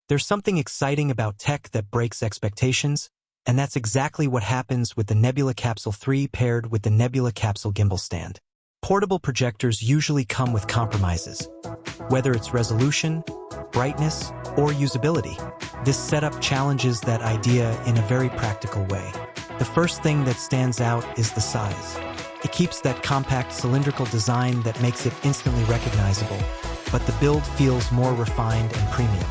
There's something exciting about tech that breaks expectations, and that's exactly what happens with the Nebula Capsule 3 paired with the Nebula Capsule Gimbal Stand. Portable projectors usually come with compromises, whether it's resolution, brightness, or usability. This setup challenges that idea in a very practical way. The first thing that stands out is the size. It keeps that compact cylindrical design that makes it instantly recognizable, but the build feels more refined and premium.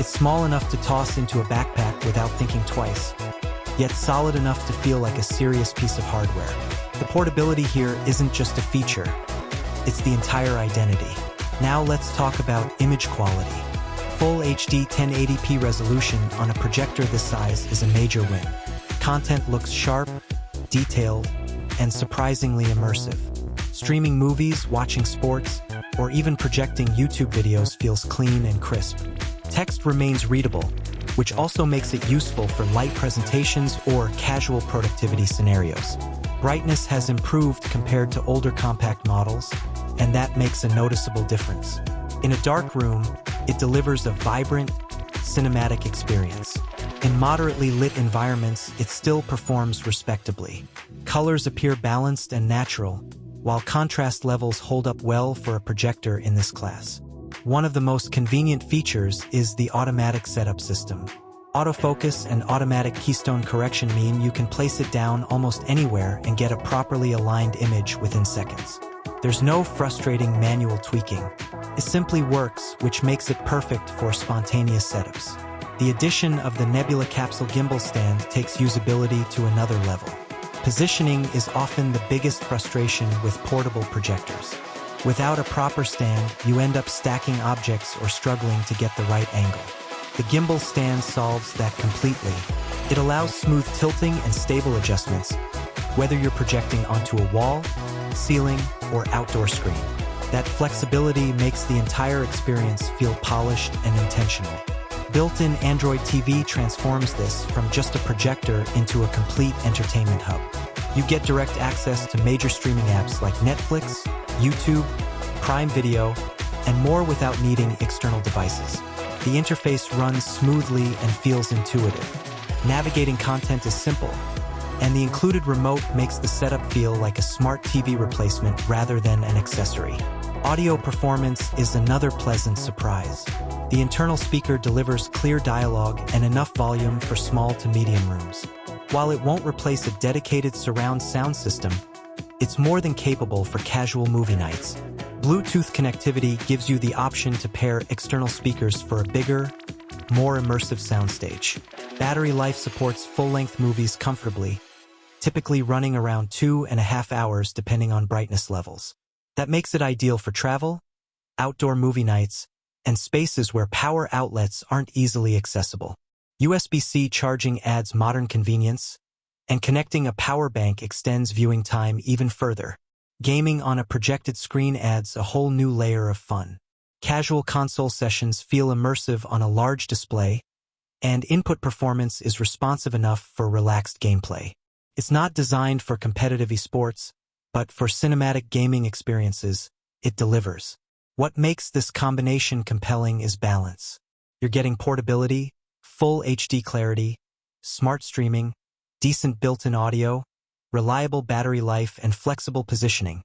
It's small enough to toss into a backpack without thinking twice, yet solid enough to feel like a serious piece of hardware. The portability here isn't just a feature, it's the entire identity. Now let's talk about image quality. Full HD 1080p resolution on a projector this size is a major win. Content looks sharp, detailed, and surprisingly immersive. Streaming movies, watching sports, or even projecting YouTube videos feels clean and crisp. Text remains readable, which also makes it useful for light presentations or casual productivity scenarios. Brightness has improved compared to older compact models, and that makes a noticeable difference. In a dark room, it delivers a vibrant, cinematic experience. In moderately lit environments, it still performs respectably. Colors appear balanced and natural, while contrast levels hold up well for a projector in this class. One of the most convenient features is the automatic setup system. Autofocus and automatic keystone correction mean you can place it down almost anywhere and get a properly aligned image within seconds. There's no frustrating manual tweaking. It simply works, which makes it perfect for spontaneous setups. The addition of the Nebula Capsule Gimbal Stand takes usability to another level. Positioning is often the biggest frustration with portable projectors. Without a proper stand, you end up stacking objects or struggling to get the right angle. The gimbal stand solves that completely. It allows smooth tilting and stable adjustments, whether you're projecting onto a wall, ceiling, or outdoor screen. That flexibility makes the entire experience feel polished and intentional. Built-in Android TV transforms this from just a projector into a complete entertainment hub. You get direct access to major streaming apps like Netflix, YouTube, Prime Video, and more without needing external devices. The interface runs smoothly and feels intuitive. Navigating content is simple, and the included remote makes the setup feel like a smart TV replacement rather than an accessory. Audio performance is another pleasant surprise. The internal speaker delivers clear dialogue and enough volume for small to medium rooms. While it won't replace a dedicated surround sound system, it's more than capable for casual movie nights. Bluetooth connectivity gives you the option to pair external speakers for a bigger, more immersive soundstage. Battery life supports full-length movies comfortably, typically running around 2.5 hours depending on brightness levels. That makes it ideal for travel, outdoor movie nights, and spaces where power outlets aren't easily accessible. USB-C charging adds modern convenience, and connecting a power bank extends viewing time even further. Gaming on a projected screen adds a whole new layer of fun. Casual console sessions feel immersive on a large display, and input performance is responsive enough for relaxed gameplay. It's not designed for competitive esports, but for cinematic gaming experiences, it delivers. What makes this combination compelling is balance. You're getting portability, full HD clarity, smart streaming, decent built-in audio, reliable battery life, and flexible positioning,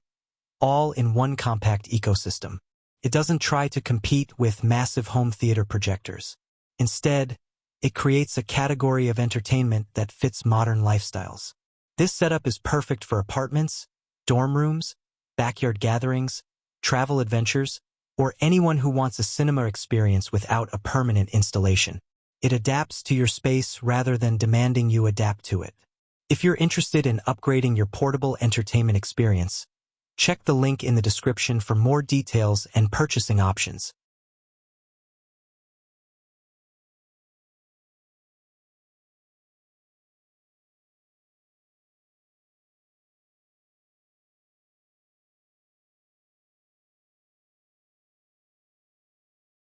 all in one compact ecosystem. It doesn't try to compete with massive home theater projectors. Instead, it creates a category of entertainment that fits modern lifestyles. This setup is perfect for apartments, dorm rooms, backyard gatherings, travel adventures, or anyone who wants a cinema experience without a permanent installation. It adapts to your space rather than demanding you adapt to it. If you're interested in upgrading your portable entertainment experience, check the link in the description for more details and purchasing options.